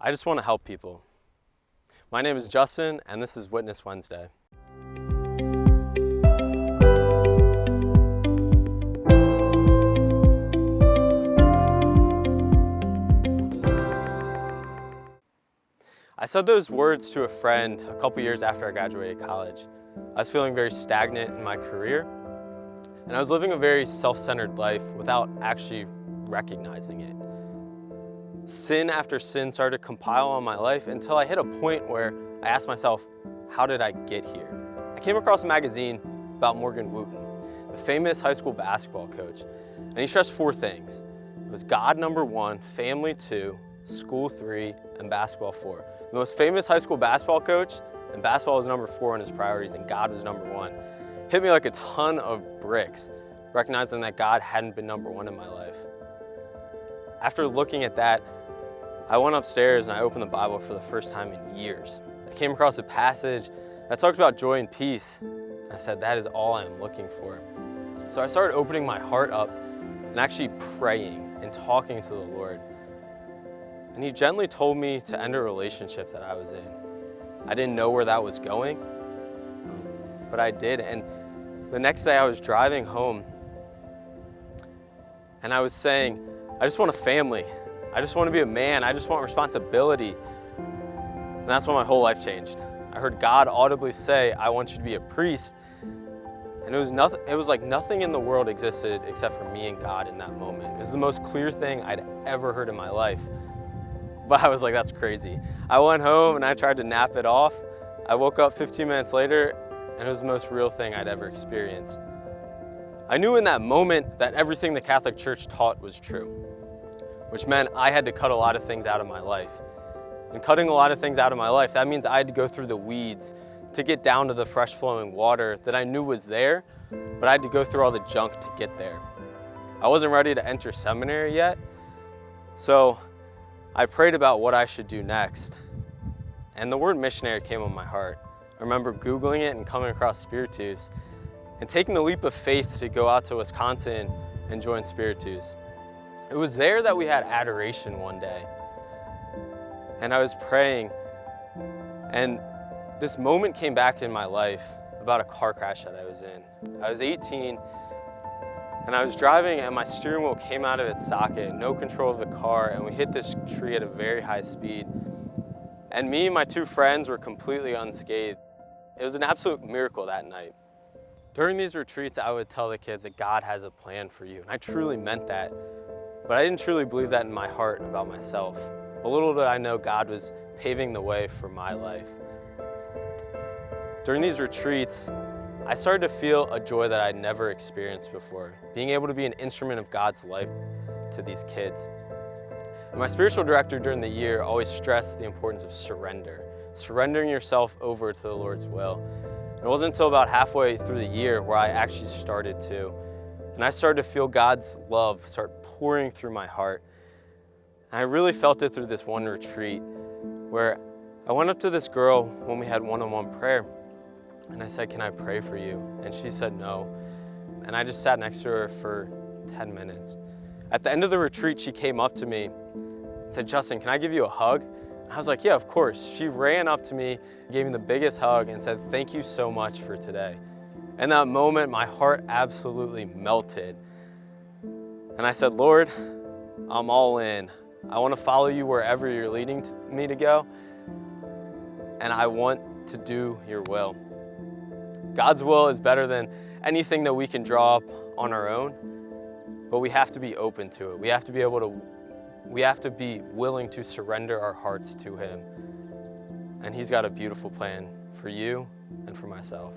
I just want to help people. My name is Justin, and this is Witness Wednesday. I said those words to a friend a couple years after I graduated college. I was feeling very stagnant in my career, and I was living a very self-centered life without actually recognizing it. Sin after sin started to compile on my life until I hit a point where I asked myself, how did I get here? I came across a magazine about Morgan Wooten, the famous high school basketball coach, and he stressed 4 things. It was God number 1, family 2, school 3, and basketball 4. The most famous high school basketball coach, and basketball was number 4 on his priorities, and God was number 1. Hit me like a ton of bricks, recognizing that God hadn't been number 1 in my life. After looking at that, I went upstairs and I opened the Bible for the first time in years. I came across a passage that talked about joy and peace, and I said, that is all I am looking for. So I started opening my heart up and actually praying and talking to the Lord. And he gently told me to end a relationship that I was in. I didn't know where that was going, but I did. And the next day I was driving home and I was saying, I just want a family. I just want to be a man. I just want responsibility. And that's when my whole life changed. I heard God audibly say, I want you to be a priest. And it was like nothing in the world existed except for me and God in that moment. It was the most clear thing I'd ever heard in my life. But I was like, that's crazy. I went home and I tried to nap it off. I woke up 15 minutes later and it was the most real thing I'd ever experienced. I knew in that moment that everything the Catholic Church taught was true, which meant I had to cut a lot of things out of my life. And cutting a lot of things out of my life, that means I had to go through the weeds to get down to the fresh flowing water that I knew was there, but I had to go through all the junk to get there. I wasn't ready to enter seminary yet, so I prayed about what I should do next, and the word missionary came on my heart. I remember Googling it and coming across Spiritus, and taking the leap of faith to go out to Wisconsin and join Spiritus. It was there that we had adoration one day, and I was praying, and this moment came back in my life about a car crash that I was in. I was 18, and I was driving and my steering wheel came out of its socket, no control of the car, and we hit this tree at a very high speed. And me and my 2 friends were completely unscathed. It was an absolute miracle that night. During these retreats, I would tell the kids that God has a plan for you, and I truly meant that. But I didn't truly believe that in my heart about myself. But little did I know God was paving the way for my life. During these retreats, I started to feel a joy that I'd never experienced before, being able to be an instrument of God's life to these kids. And my spiritual director during the year always stressed the importance of surrender, surrendering yourself over to the Lord's will. And it wasn't until about halfway through the year where I actually started to. And I started to feel God's love start pouring through my heart. And I really felt it through this one retreat where I went up to this girl when we had one-on-one prayer. And I said, can I pray for you? And she said no. And I just sat next to her for 10 minutes. At the end of the retreat, she came up to me and said, Justin, can I give you a hug? I was like, yeah, of course. She ran up to me, gave me the biggest hug and said, thank you so much for today. In that moment, my heart absolutely melted. And I said, Lord, I'm all in. I want to follow you wherever you're leading me to go. And I want to do your will. God's will is better than anything that we can draw up on our own, but we have to be open to it. We have to be willing to surrender our hearts to Him. And He's got a beautiful plan for you and for myself.